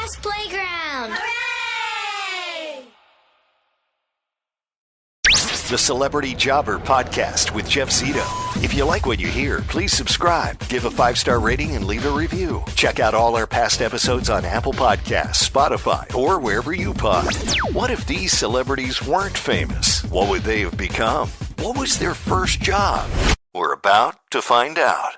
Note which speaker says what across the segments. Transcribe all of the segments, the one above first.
Speaker 1: Dad's Playground. Hooray!
Speaker 2: The Celebrity Jobber Podcast with Jeff Zito. If you like what you hear, please subscribe, give a 5-star rating, and leave a review. Check out all our past episodes on Apple Podcasts, Spotify, or wherever you pod. What if these celebrities weren't famous? What would they have become? What was their first job? We're about to find out.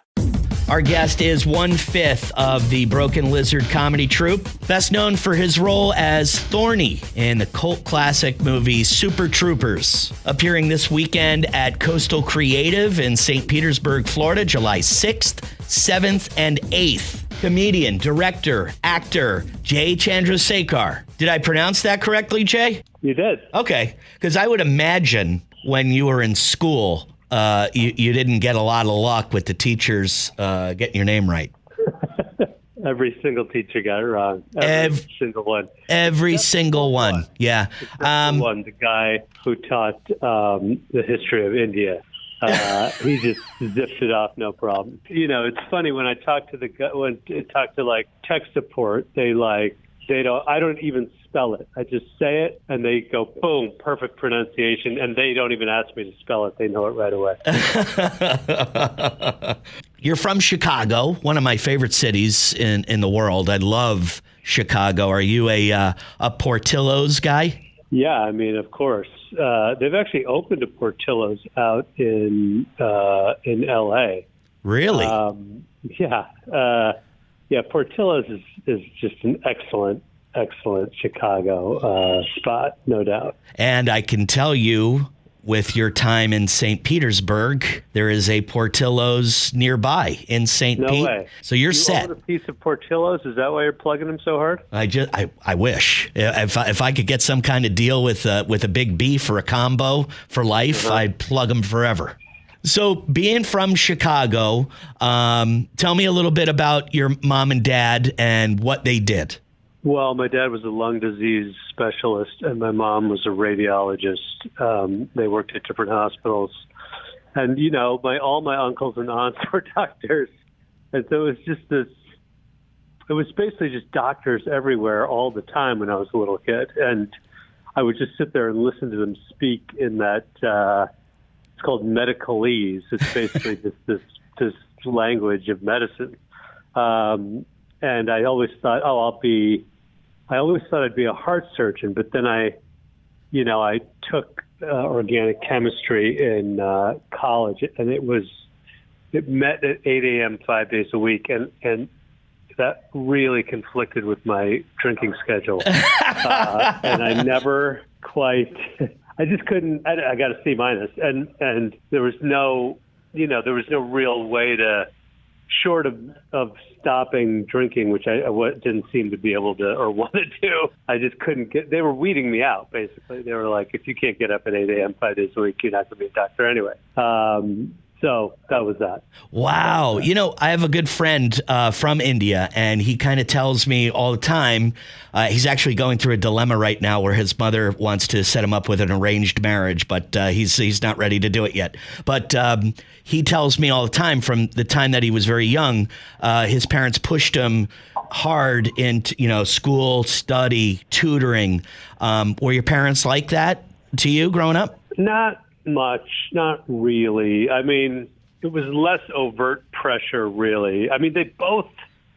Speaker 3: Our guest is 1/5 of the Broken Lizard comedy troupe, best known for his role as Thorny in the cult classic movie Super Troopers. Appearing this weekend at Coastal Creative in St. Petersburg, Florida, July 6th, 7th, and 8th. Comedian, director, actor, Jay Chandrasekhar. Did I pronounce that correctly, Jay?
Speaker 4: You did.
Speaker 3: Okay, because I would imagine when you were in school, you didn't get a lot of luck with the teachers getting your name right.
Speaker 4: Every single teacher got it wrong. Every single one.
Speaker 3: Every single one. Yeah.
Speaker 4: The guy who taught the history of India. He just zipped it off, no problem. You know, it's funny when I talk to like tech support, I don't even spell it. I just say it and they go, boom, perfect pronunciation. And they don't even ask me to spell it. They know it right away.
Speaker 3: You're from Chicago, one of my favorite cities in the world. I love Chicago. Are you a Portillo's guy?
Speaker 4: Yeah, I mean, of course. They've actually opened a Portillo's out in L.A.
Speaker 3: Really?
Speaker 4: Yeah. Portillo's is just an excellent Chicago spot, no doubt.
Speaker 3: And I can tell you, with your time in St. Petersburg, there is a Portillo's nearby in St. Pete.
Speaker 4: No way.
Speaker 3: So you're set.
Speaker 4: You own a piece of Portillo's? Is that why you're plugging them so hard?
Speaker 3: I wish. If I could get some kind of deal with a big beef or a combo for life, I'd plug them forever. So being from Chicago, tell me a little bit about your mom and dad and what they did.
Speaker 4: Well, my dad was a lung disease specialist, and my mom was a radiologist. They worked at different hospitals. And, you know, all my uncles and aunts were doctors. And so it was basically just doctors everywhere all the time when I was a little kid. And I would just sit there and listen to them speak in that, it's called medicalese. It's basically just this language of medicine. And I always thought, I'd be a heart surgeon, but then I took organic chemistry in college, and it met at 8 a.m. 5 days a week, and that really conflicted with my drinking schedule. And I never quite, I just couldn't, I got a C-, and there was no real way to, short of stopping drinking, which I didn't seem to be able to or want to do. I just couldn't they were weeding me out, basically. They were like, if you can't get up at 8 a.m. 5 days a week, you're not going to be a doctor anyway. So that was that.
Speaker 3: Wow. You know, I have a good friend from India, and he kind of tells me all the time, he's actually going through a dilemma right now where his mother wants to set him up with an arranged marriage, but he's not ready to do it yet. But he tells me all the time, from the time that he was very young, his parents pushed him hard into, school, study, tutoring. Were your parents like that to you growing up?
Speaker 4: Not much, not really. I mean, it was less overt pressure, really. I mean, they both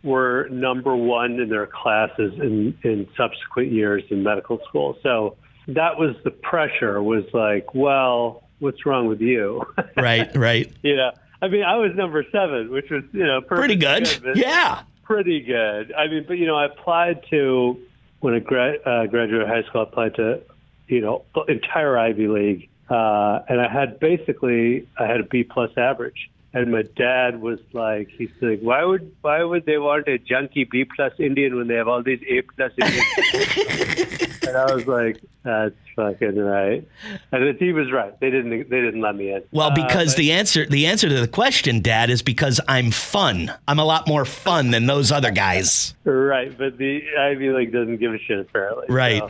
Speaker 4: were number one in their classes in subsequent years in medical school. So that was the pressure, was like, well, what's wrong with you?
Speaker 3: Right.
Speaker 4: I mean, I was number 7, which was,
Speaker 3: pretty good. Yeah.
Speaker 4: Pretty good. I mean, but, I applied to, when I graduated high school, I applied to, the entire Ivy League. And I had a B+ average. And my dad was like, he's like, why would they want a junky B+ Indian when they have all these A+ Indians? And I was like, that's fucking right. And he was right. They didn't let me in.
Speaker 3: Well, because the answer to the question, Dad, is because I'm fun. I'm a lot more fun than those other guys.
Speaker 4: Right, but the Ivy League doesn't give a shit, apparently.
Speaker 3: Right.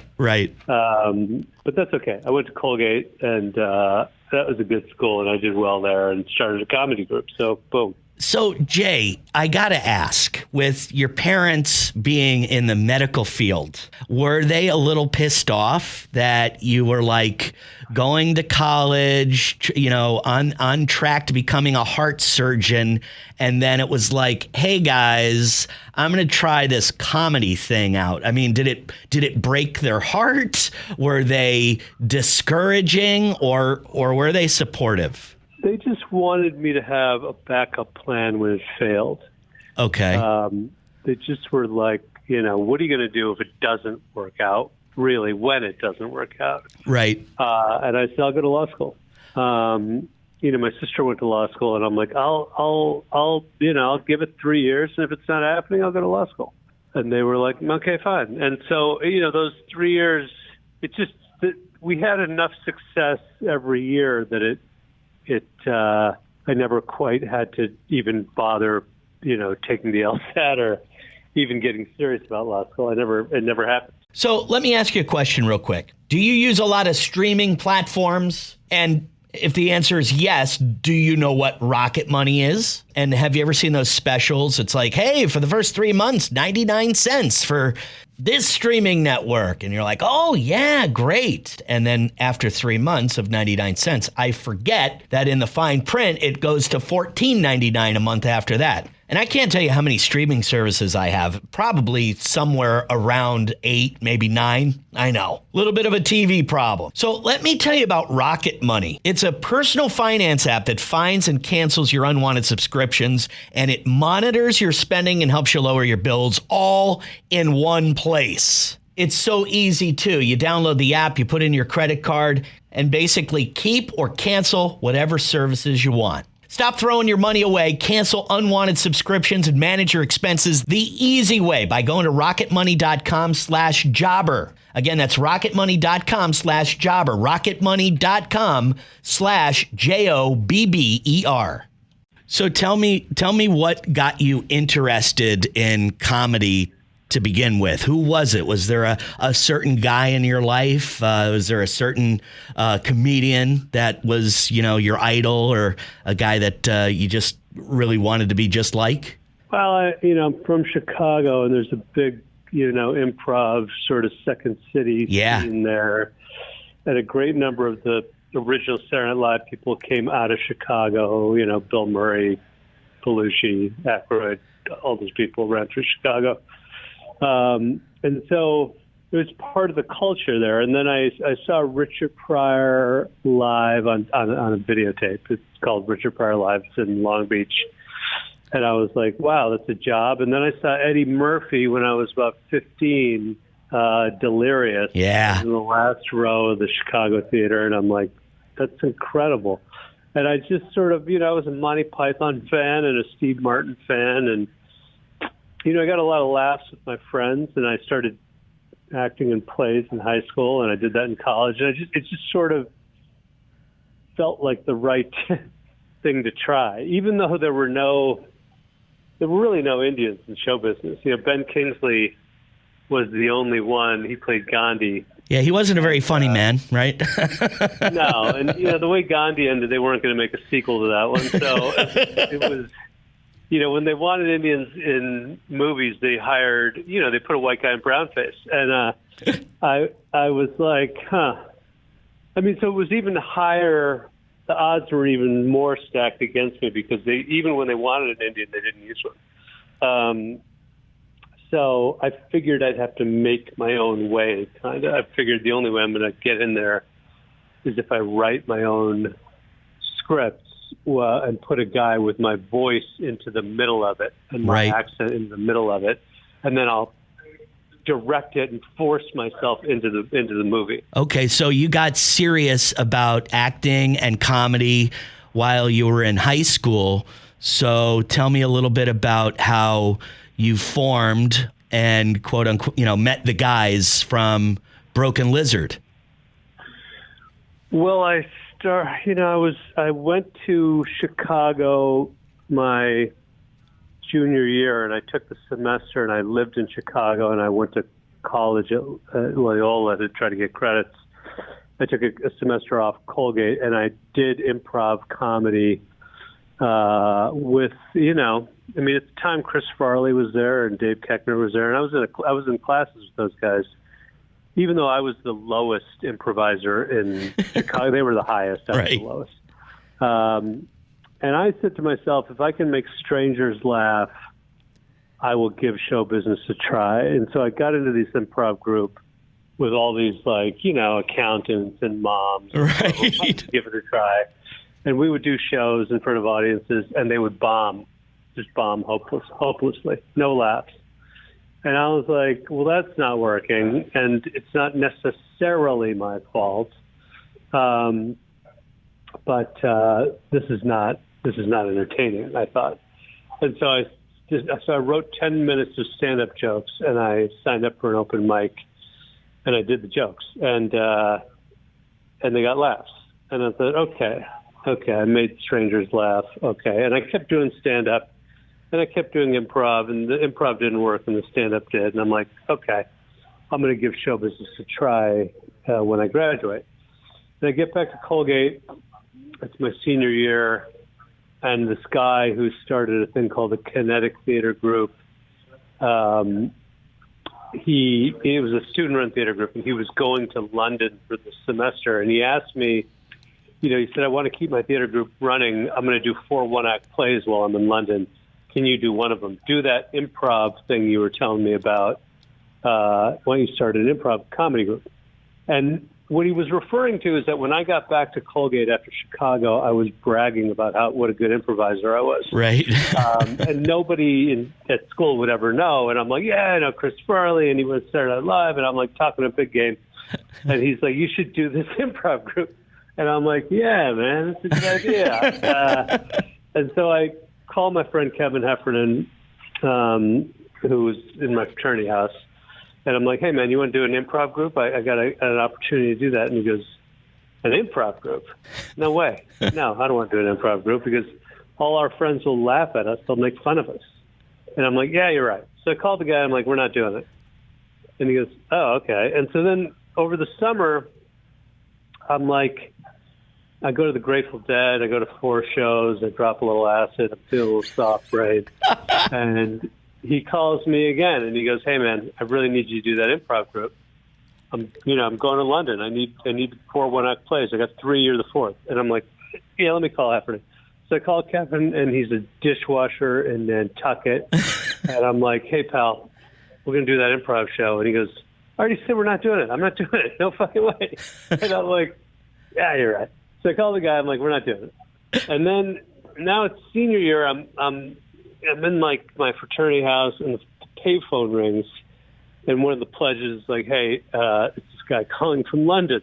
Speaker 4: But that's okay. I went to Colgate, and that was a good school, and I did well there and started a comedy group. So, boom.
Speaker 3: So, Jay, I got to ask, with your parents being in the medical field, were they a little pissed off that you were like going to college, on track to becoming a heart surgeon? And then it was like, hey, guys, I'm going to try this comedy thing out. I mean, did it break their heart? Were they discouraging or were they supportive?
Speaker 4: They just wanted me to have a backup plan when it failed.
Speaker 3: Okay.
Speaker 4: They just were like, what are you going to do if it doesn't work out? Really, when it doesn't work out.
Speaker 3: Right.
Speaker 4: And I said, I'll go to law school. My sister went to law school, and I'm like, I'll give it 3 years, and if it's not happening, I'll go to law school. And they were like, okay, fine. And so, those 3 years, we had enough success every year that I never quite had to even bother, taking the LSAT or even getting serious about law school. It never happened.
Speaker 3: So let me ask you a question real quick. Do you use a lot of streaming platforms? And if the answer is yes, do you know what Rocket Money is? And have you ever seen those specials? It's like, hey, for the first 3 months, 99 cents for this streaming network. And you're like, oh, yeah, great. And then after 3 months of 99 cents, I forget that in the fine print, it goes to $14.99 a month after that. And I can't tell you how many streaming services I have, probably somewhere around 8, maybe 9. I know, a little bit of a TV problem. So let me tell you about Rocket Money. It's a personal finance app that finds and cancels your unwanted subscriptions, and it monitors your spending and helps you lower your bills all in one place. It's so easy, too. You download the app, you put in your credit card, and basically keep or cancel whatever services you want. Stop throwing your money away, cancel unwanted subscriptions, and manage your expenses the easy way by going to rocketmoney.com/jobber. Again, that's rocketmoney.com/jobber, rocketmoney.com/JOBBER. So tell me what got you interested in comedy to begin with. Who was it? Was there a certain guy in your life? Was there a certain comedian that was, your idol, or a guy that you just really wanted to be just like?
Speaker 4: Well, I'm from Chicago, and there's a big, improv sort of Second City scene there. And a great number of the original Saturday Night Live people came out of Chicago, Bill Murray, Belushi, Aykroyd, all those people ran through Chicago. And so it was part of the culture there. And then I saw Richard Pryor live on a videotape. It's called Richard Pryor Live. It's in Long Beach. And I was like, wow, that's a job. And then I saw Eddie Murphy when I was about 15, Delirious.
Speaker 3: Yeah.
Speaker 4: In the last row of the Chicago theater. And I'm like, that's incredible. And I just sort of, I was a Monty Python fan and a Steve Martin fan. And I got a lot of laughs with my friends, and I started acting in plays in high school, and I did that in college. And it just sort of felt like the right thing to try, even though there were really no Indians in show business. Ben Kingsley was the only one. He played Gandhi.
Speaker 3: Yeah, he wasn't a very funny man, right?
Speaker 4: No, and the way Gandhi ended, they weren't going to make a sequel to that one. So it was. When they wanted Indians in movies, they hired, they put a white guy in brownface. And I was like, huh. I mean, so it was even higher. The odds were even more stacked against me because even when they wanted an Indian, they didn't use one. So I figured I'd have to make my own way, kind of. I figured the only way I'm going to get in there is if I write my own scripts. And put a guy with my voice into the middle of it and my accent in the middle of it, and then I'll direct it and force myself into the movie. Okay,
Speaker 3: so you got serious about acting and comedy while you were in high school. So tell me a little bit about how you formed and quote unquote, met the guys from Broken Lizard.
Speaker 4: Well, I went to Chicago my junior year, and I took the semester, and I lived in Chicago, and I went to college at Loyola to try to get credits. I took a semester off Colgate, and I did improv comedy with, at the time Chris Farley was there and Dave Keckner was there, and I was in classes with those guys. Even though I was the lowest improviser in Chicago, they were the highest. I was the lowest. And I said to myself, if I can make strangers laugh, I will give show business a try. And so I got into this improv group with all these, accountants and moms.
Speaker 3: Right.
Speaker 4: Give it a try. And we would do shows in front of audiences, and they would just bomb hopelessly. No laughs. And I was like, well, that's not working, and it's not necessarily my fault. But this is not entertaining, I thought. And so I wrote 10 minutes of stand-up jokes, and I signed up for an open mic, and I did the jokes, and they got laughs. And I thought, okay, I made strangers laugh, okay. And I kept doing stand-up, and I kept doing improv, and the improv didn't work, and the stand-up did. And I'm like, okay, I'm going to give show business a try when I graduate. And I get back to Colgate. It's my senior year, and this guy who started a thing called the Kinetic Theater Group, he was a student-run theater group, and he was going to London for the semester, and he asked me, he said, I want to keep my theater group running. I'm going to do 4 one-act plays while I'm in London. Can you do one of them? Do that improv thing you were telling me about. Why don't you start an improv comedy group? And what he was referring to is that when I got back to Colgate after Chicago, I was bragging about what a good improviser I was.
Speaker 3: Right.
Speaker 4: And nobody at school would ever know. And I'm like, yeah, I know Chris Farley, and he was Saturday Night Live, and I'm like talking a big game. And he's like, you should do this improv group. And I'm like, yeah, man, that's a good idea. And so I called my friend Kevin Heffernan, who was in my fraternity house. And I'm like, hey, man, you want to do an improv group? I got an opportunity to do that. And he goes, an improv group? No way. No, I don't want to do an improv group because all our friends will laugh at us. They'll make fun of us. And I'm like, yeah, you're right. So I called the guy. I'm like, we're not doing it. And he goes, oh, okay. And so then over the summer, I'm like, I go to the Grateful Dead. I go to 4 shows. I drop a little acid. I feel a little soft brain. And he calls me again, and he goes, hey, man, I really need you to do that improv group. I'm going to London. I need 4 one-act plays. I got 3, you're the 4th. And I'm like, yeah, let me call Heffernan. So I call Kevin, and he's a dishwasher in Nantucket. And I'm like, hey, pal, we're going to do that improv show. And he goes, I already said we're not doing it. I'm not doing it. No fucking way. And I'm like, yeah, you're right. So I call the guy. I'm like, we're not doing it. And then now it's senior year. I'm in like my fraternity house, and the payphone rings, and one of the pledges is like, hey, it's this guy calling from London.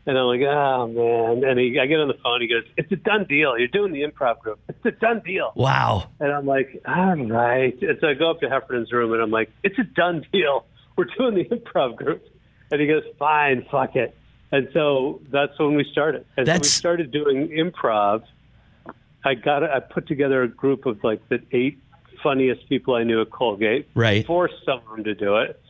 Speaker 4: And I'm like, oh, man. And I get on the phone. He goes, it's a done deal. You're doing the improv group. It's a done deal.
Speaker 3: Wow.
Speaker 4: And I'm like, all right. And so I go up to Heffernan's room, and I'm like, it's a done deal. We're doing the improv group. And he goes, fine, fuck it. And so that's when we started. And so we started doing improv. I put together a group of like the 8 funniest people I knew at Colgate.
Speaker 3: Right.
Speaker 4: Forced some of them to do it.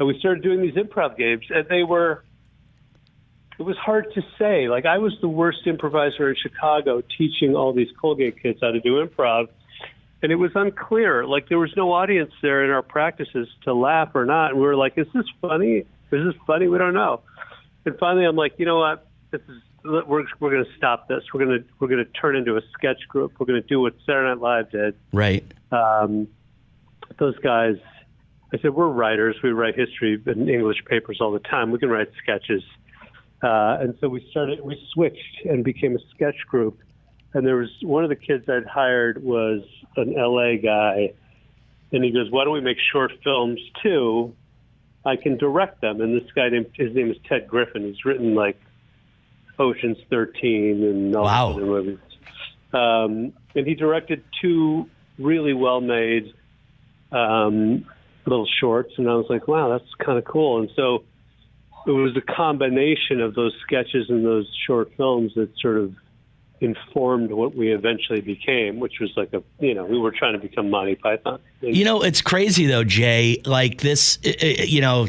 Speaker 4: And we started doing these improv games, and it was hard to say. Like, I was the worst improviser in Chicago teaching all these Colgate kids how to do improv. And it was unclear. Like, there was no audience there in our practices to laugh or not. And we were like, is this funny? Is this funny? We don't know. And finally, I'm like, you know what? We're going to stop this. We're going to turn into a sketch group. We're going to do what Saturday Night Live did.
Speaker 3: Right.
Speaker 4: Those guys, I said, we're writers. We write history in English papers all the time. We can write sketches. And so we switched and became a sketch group. And there was one of the kids I'd hired was an LA guy. And he goes, why don't we make short films too? I can direct them. And this guy, his name is Ted Griffin. He's written like Ocean's 13 and all
Speaker 3: wow.
Speaker 4: the other movies. And he directed 2 really well-made little shorts. And I was like, wow, that's kind of cool. And so it was a combination of those sketches and those short films that sort of informed what we eventually became, which was like we were trying to become Monty Python.
Speaker 3: It's crazy though, Jay, like this,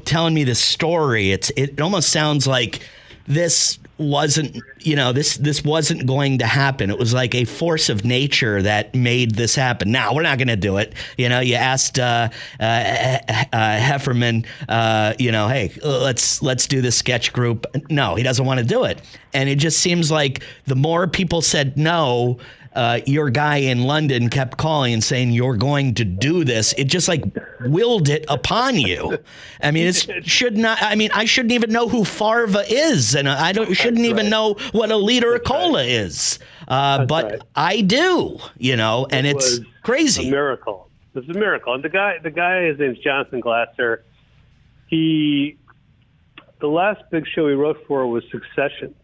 Speaker 3: telling me this story, it almost sounds like this wasn't, this wasn't going to happen. It was like a force of nature that made this happen. Now, we're not going to do it. You asked Hefferman, hey, let's do this sketch group. No, he doesn't want to do it. And it just seems like the more people said no, your guy in London kept calling and saying, you're going to do this. It just like willed it upon you. I mean, I shouldn't even know who Farva is. And shouldn't even know what a liter of cola is. But right. I do, and it's crazy.
Speaker 4: A miracle. It's a miracle. And the guy, his name's Jonathan Glasser. The last big show he wrote for was Succession.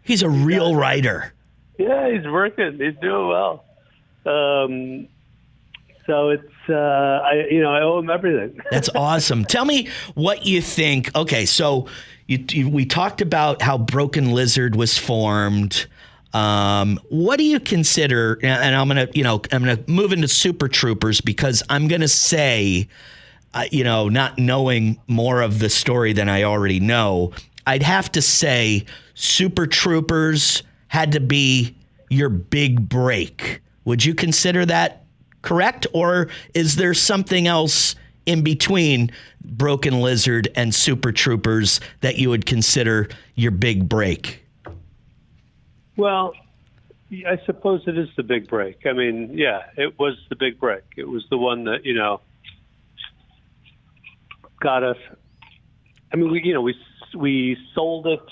Speaker 4: He's
Speaker 3: a real writer.
Speaker 4: Yeah, he's working. He's doing well. So it's I owe him everything.
Speaker 3: That's awesome. Tell me what you think. Okay, so we talked about how Broken Lizard was formed. What do you consider? And I'm gonna move into Super Troopers because I'm gonna say, not knowing more of the story than I already know, I'd have to say Super Troopers had to be your big break. Would you consider that correct? Or is there something else in between Broken Lizard and Super Troopers that you would consider your big break?
Speaker 4: Well, I suppose it is the big break. I mean, yeah, it was the big break. It was the one that, got us. I mean, we sold it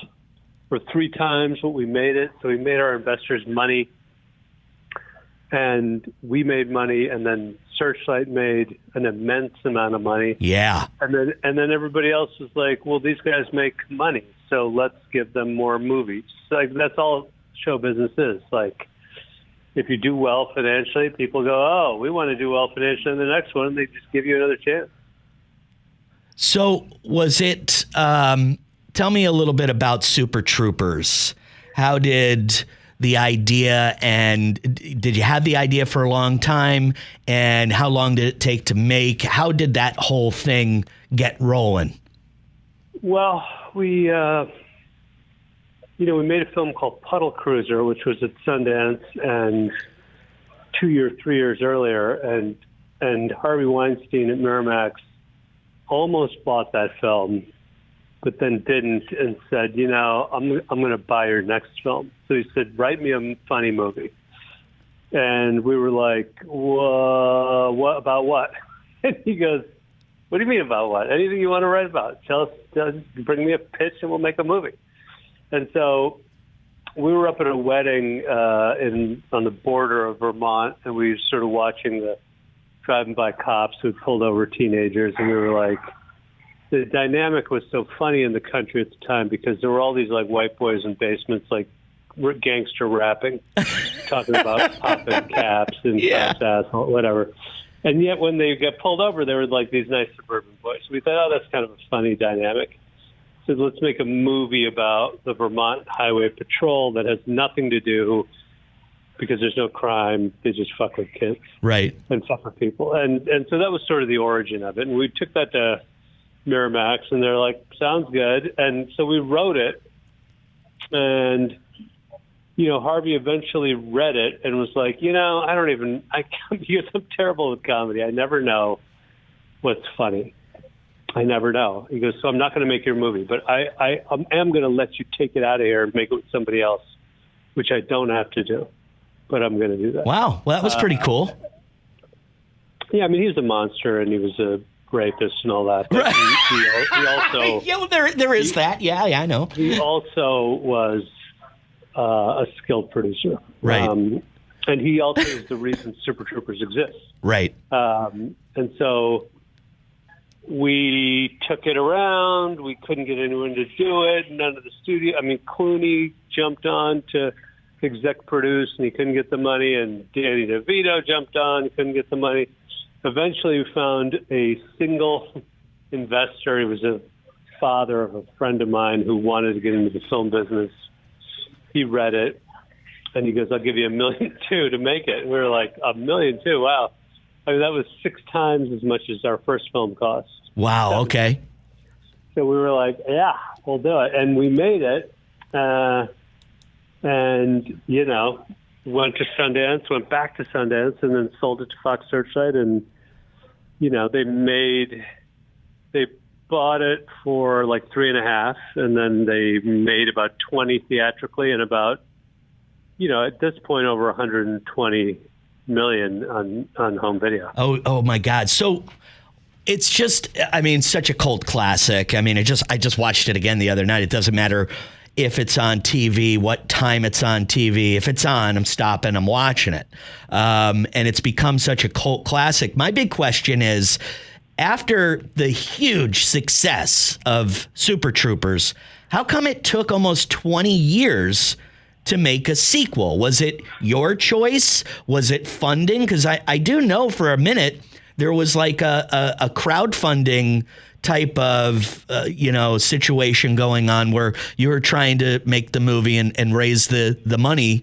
Speaker 4: for 3 times what we made it. So we made our investors money, and we made money, and then Searchlight made an immense amount of money.
Speaker 3: Yeah.
Speaker 4: And then everybody else was like, well, these guys make money, so let's give them more movies. That's all show business is. If you do well financially, people go, oh, we want to do well financially in the next one, and they just give you another chance.
Speaker 3: So was it, tell me a little bit about Super Troopers. How did the idea, and did you have the idea for a long time, and how long did it take to make? How did that whole thing get rolling? Well,
Speaker 4: we made a film called Puddle Cruiser, which was at Sundance, and 3 years earlier, and Harvey Weinstein at Miramax almost bought that film, but then didn't, and said, I'm going to buy your next film. So he said, write me a funny movie. And we were like, whoa, what about what? And he goes, what do you mean about what? Anything you want to write about? Tell us, bring me a pitch and we'll make a movie. And so we were up at a wedding on the border of Vermont, and we were sort of watching the driving by cops who had pulled over teenagers, and we were like, the dynamic was so funny in the country at the time because there were all these white boys in basements, gangster rapping, talking about popping caps and cops asshole, whatever. And yet when they got pulled over, they were these nice suburban boys. So we thought, oh, that's kind of a funny dynamic. So let's make a movie about the Vermont Highway Patrol that has nothing to do, because there's no crime. They just fuck with kids.
Speaker 3: Right.
Speaker 4: And fuck with people. And so that was sort of the origin of it. And we took that to Miramax, and they're like, sounds good. And so we wrote it. And, Harvey eventually read it and was like, I'm terrible with comedy. I never know what's funny. I never know. He goes, so I'm not going to make your movie, but I am going to let you take it out of here and make it with somebody else, which I don't have to do. But I'm going to do that.
Speaker 3: Wow. Well, that was pretty cool.
Speaker 4: Yeah, I mean, he was a monster, and he was a rapist and all that. But he also...
Speaker 3: Yeah, well, there is that. Yeah, I know.
Speaker 4: He also was a skilled producer.
Speaker 3: Right.
Speaker 4: And he also is the reason Super Troopers exists.
Speaker 3: Right.
Speaker 4: And so we took it around. We couldn't get anyone to do it. None of the studio... I mean, Clooney jumped on to exec produce, and he couldn't get the money, and Danny DeVito jumped on, he couldn't get the money. Eventually we found a single investor. He was a father of a friend of mine who wanted to get into the film business. He read it, and he goes, I'll give you $1.2 million to make it. And we were like, $1.2 million? Wow. I mean, that was 6 times as much as our first film cost.
Speaker 3: Wow, okay.
Speaker 4: So we were like, yeah, we'll do it. And we made it. and went to Sundance, went back to Sundance, and then sold it to Fox Searchlight. And they bought it for like 3.5, and then they made about 20 theatrically, and about at this point over 120 million on home video.
Speaker 3: Oh my God! So it's just, such a cult classic. I just watched it again the other night. It doesn't matter if it's on TV, what time it's on TV. If it's on, I'm stopping, I'm watching it. And it's become such a cult classic. My big question is, after the huge success of Super Troopers, how come it took almost 20 years to make a sequel? Was it your choice? Was it funding? Because I do know for a minute there was like a crowdfunding type of situation going on where you were trying to make the movie and raise the money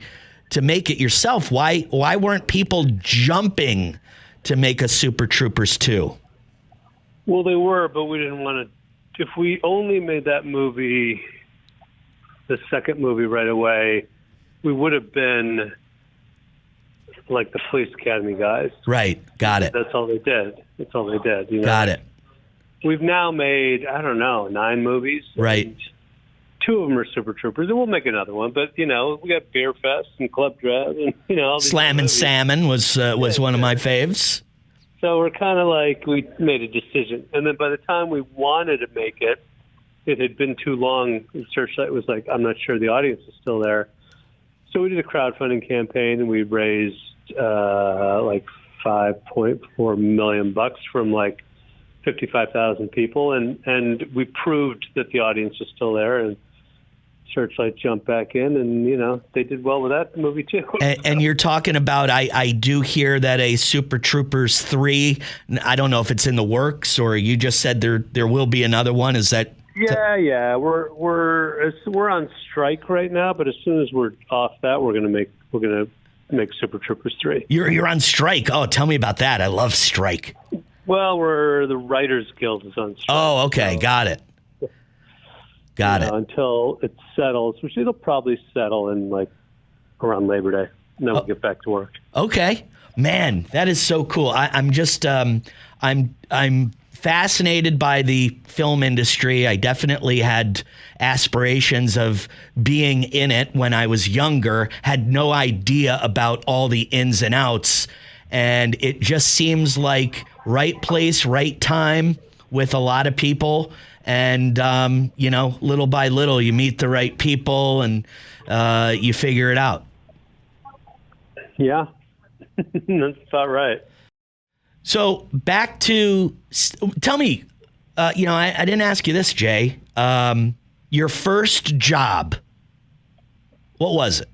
Speaker 3: to make it yourself. Why weren't people jumping to make a Super Troopers 2?
Speaker 4: Well, they were, but we didn't want to. If we only made that movie, the second movie right away, we would have been like the Police Academy guys.
Speaker 3: Right. Got it.
Speaker 4: That's all they did.
Speaker 3: Got it.
Speaker 4: We've now made, 9 movies.
Speaker 3: Right.
Speaker 4: 2 of them are Super Troopers, and we'll make another one. But, we got Beer Fest and Club Dread, and, all these
Speaker 3: Slam and
Speaker 4: movies.
Speaker 3: Salmon was one of my faves.
Speaker 4: So we're kind of like, we made a decision. And then by the time we wanted to make it, it had been too long. Searchlight was like, I'm not sure the audience is still there. So we did a crowdfunding campaign, and we raised like $5.4 million from like 55,000 people, and we proved that the audience was still there, and Searchlight jumped back in, and they did well with that movie too.
Speaker 3: And you're talking about, I do hear that a Super Troopers 3, I don't know if it's in the works, or you just said there will be another one. Is that?
Speaker 4: Yeah. We're on strike right now, but as soon as we're off that, we're gonna make Super Troopers 3.
Speaker 3: You're on strike. Oh, tell me about that. I love strike.
Speaker 4: Well, the Writers Guild is on strike.
Speaker 3: Oh, okay. Got it.
Speaker 4: Until it settles, which it'll probably settle in like around Labor Day, and then we'll get back to work.
Speaker 3: Okay, man, that is so cool. I'm just I'm fascinated by the film industry. I definitely had aspirations of being in it when I was younger. Had no idea about all the ins and outs, and it just seems like right place, right time with a lot of people. And, little by little, you meet the right people and you figure it out.
Speaker 4: Yeah, that's about right.
Speaker 3: So back to, tell me, I didn't ask you this, Jay. Your first job, what was it?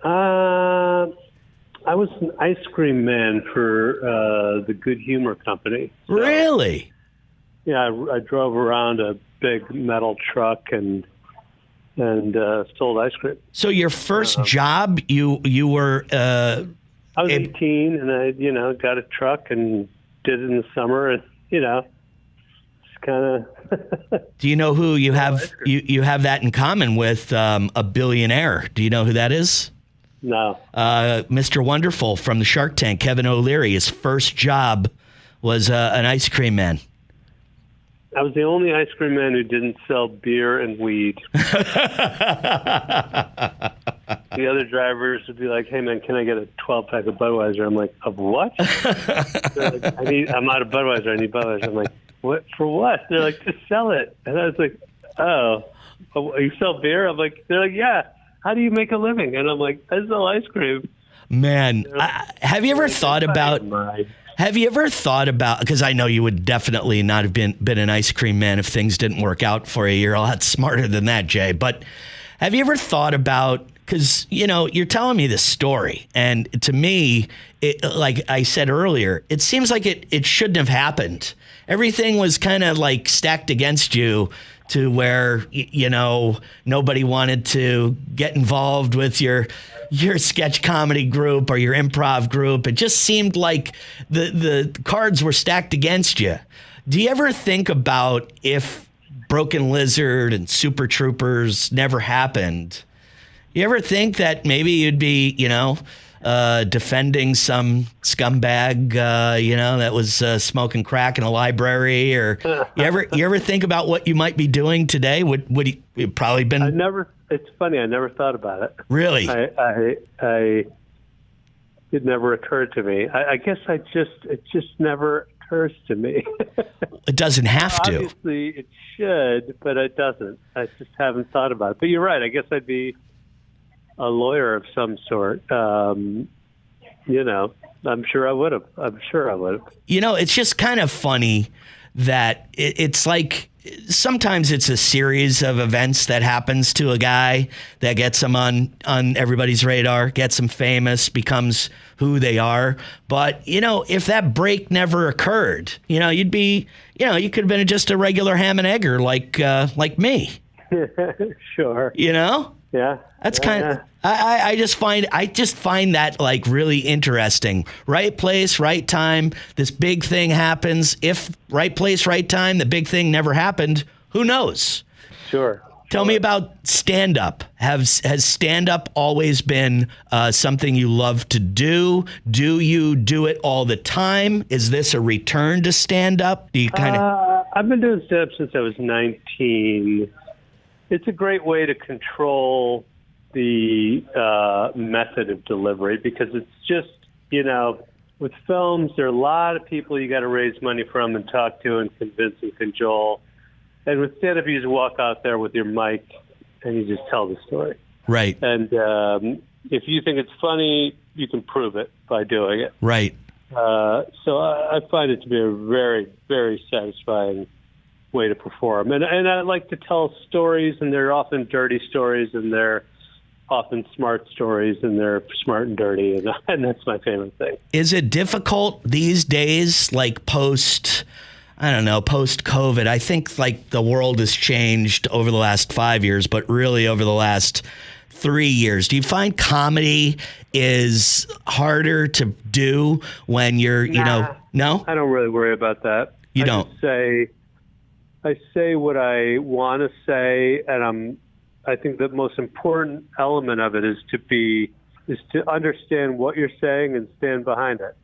Speaker 4: I was an ice cream man for the Good Humor Company. So,
Speaker 3: really?
Speaker 4: Yeah, I drove around a big metal truck and sold ice cream.
Speaker 3: So your first job, you were.
Speaker 4: I was 18, and I got a truck and did it in the summer, and just kind of.
Speaker 3: Do you know who you have? You have that in common with a billionaire. Do you know who that is?
Speaker 4: No.
Speaker 3: Mr. Wonderful from the Shark Tank, Kevin O'Leary. His first job was an ice cream man.
Speaker 4: I was the only ice cream man who didn't sell beer and weed. The other drivers would be like, "Hey man, can I get a 12-pack of Budweiser?" I'm like, "Of what?" They're like, I'm out of Budweiser. I need Budweiser. I'm like, "What? For what?" They're like, "Just sell it." And I was like, "Oh, you sell beer?" I'm like, "They're like, yeah. How do you make a living?" And I'm like, "I sell ice cream."
Speaker 3: Man, have you ever thought about? Have you ever thought about, because I know you would definitely not have been an ice cream man if things didn't work out for you. You're a lot smarter than that, Jay. But have you ever thought about, because, you're telling me this story, and to me, like I said earlier, it seems like it shouldn't have happened. Everything was kind of like stacked against you to where, nobody wanted to get involved with your sketch comedy group or your improv group. It just seemed like the cards were stacked against you. Do you ever think about if Broken Lizard and Super Troopers never happened, you ever think that maybe you'd be, defending some scumbag, that was smoking crack in a library? Or you ever think about what you might be doing today? Would you probably been?
Speaker 4: It's funny. I never thought about it.
Speaker 3: Really?
Speaker 4: It never occurred to me. I guess it just never occurs to me.
Speaker 3: It doesn't have to.
Speaker 4: Obviously, it should, but it doesn't. I just haven't thought about it. But you're right. I guess I'd be a lawyer of some sort. I'm sure I would have.
Speaker 3: It's just kind of funny that it's like sometimes it's a series of events that happens to a guy that gets him on everybody's radar, gets him famous, becomes who they are. But, if that break never occurred, you'd be, you could have been just a regular ham and egger like me.
Speaker 4: Sure. Yeah.
Speaker 3: That's kind of, I just find that like really interesting. Right place, right time. This big thing happens. If right place, right time, the big thing never happened, who knows?
Speaker 4: Sure.
Speaker 3: Tell me about stand-up. Has stand-up always been something you love to do? Do you do it all the time? Is this a return to stand-up? Do you
Speaker 4: I've been doing stand-up since I was 19. It's a great way to control the method of delivery because it's just, with films, there are a lot of people you got to raise money from and talk to and convince and cajole. And with stand-up, you just walk out there with your mic and you just tell the story.
Speaker 3: Right.
Speaker 4: And if you think it's funny, you can prove it by doing it.
Speaker 3: Right.
Speaker 4: So I find it to be a very, very satisfying way to perform. And I like to tell stories, and they're often dirty stories, and they're often smart stories, and they're smart and dirty, and that's my favorite thing.
Speaker 3: Is it difficult these days, like post-COVID? I think like the world has changed over the last 5 years, but really over the last 3 years. Do you find comedy is harder to do when you're, no?
Speaker 4: I don't really worry about that. I say what I want to say, and I think the most important element of it is to understand what you're saying and stand behind it.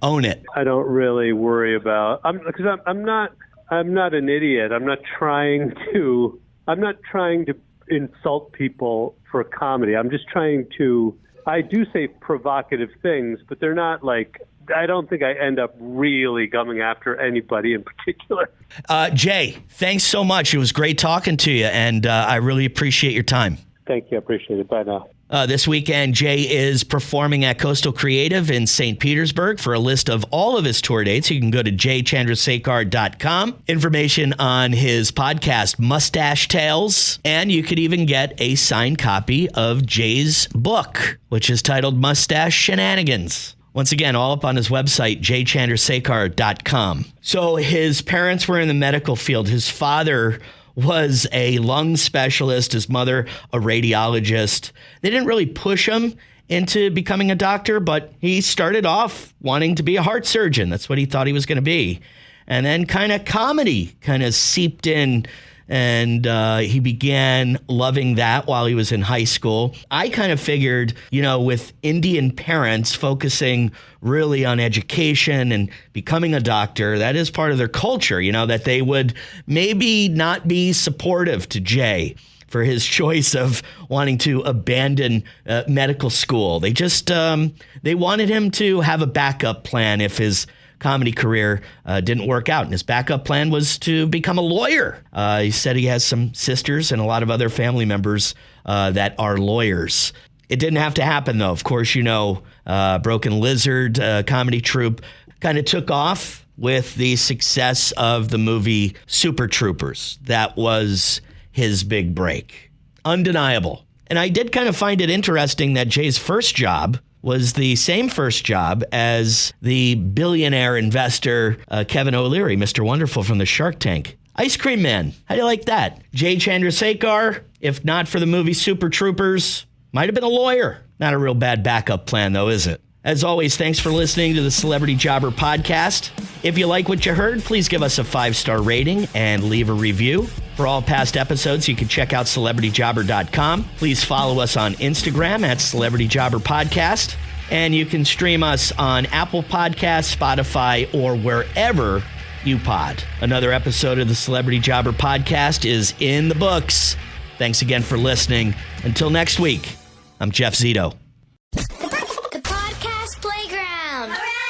Speaker 3: Own it.
Speaker 4: I don't really worry about because I'm not an idiot. I'm not trying to insult people for comedy. I'm just trying to. I do say provocative things, but they're not like. I don't think I end up really coming after anybody in particular.
Speaker 3: Jay, thanks so much. It was great talking to you, and I really appreciate your time.
Speaker 4: Thank you. I appreciate it. Bye now.
Speaker 3: This weekend, Jay is performing at Coastal Creative in St. Petersburg. For a list of all of his tour dates, you can go to jchandrasekhar.com. Information on his podcast, Mustache Tales, and you could even get a signed copy of Jay's book, which is titled Mustache Shenanigans. Once again, all up on his website, jchandrasekhar.com. So his parents were in the medical field. His father was a lung specialist, his mother a radiologist. They didn't really push him into becoming a doctor, but he started off wanting to be a heart surgeon. That's what he thought he was going to be. And then comedy seeped in, and he began loving that while he was in high school. I kind of figured, with Indian parents focusing really on education and becoming a doctor, that is part of their culture, that they would maybe not be supportive to Jay for his choice of wanting to abandon medical school. They just, they wanted him to have a backup plan if his comedy career didn't work out. And his backup plan was to become a lawyer. He said he has some sisters and a lot of other family members that are lawyers. It didn't have to happen, though. Of course, Broken Lizard comedy troupe kind of took off with the success of the movie Super Troopers. That was his big break. Undeniable. And I did kind of find it interesting that Jay's first job was the same first job as the billionaire investor Kevin O'Leary, Mr. Wonderful from the Shark Tank. Ice Cream Man. How do you like that? Jay Chandrasekhar, if not for the movie Super Troopers, might have been a lawyer. Not a real bad backup plan, though, is it? As always, thanks for listening to the Celebrity Jobber Podcast. If you like what you heard, please give us a 5-star rating and leave a review. For all past episodes, you can check out celebrityjobber.com. Please follow us on Instagram at Celebrity Jobber Podcast. And you can stream us on Apple Podcasts, Spotify, or wherever you pod. Another episode of the Celebrity Jobber Podcast is in the books. Thanks again for listening. Until next week, I'm Jeff Zito.
Speaker 1: The podcast playground. Hooray!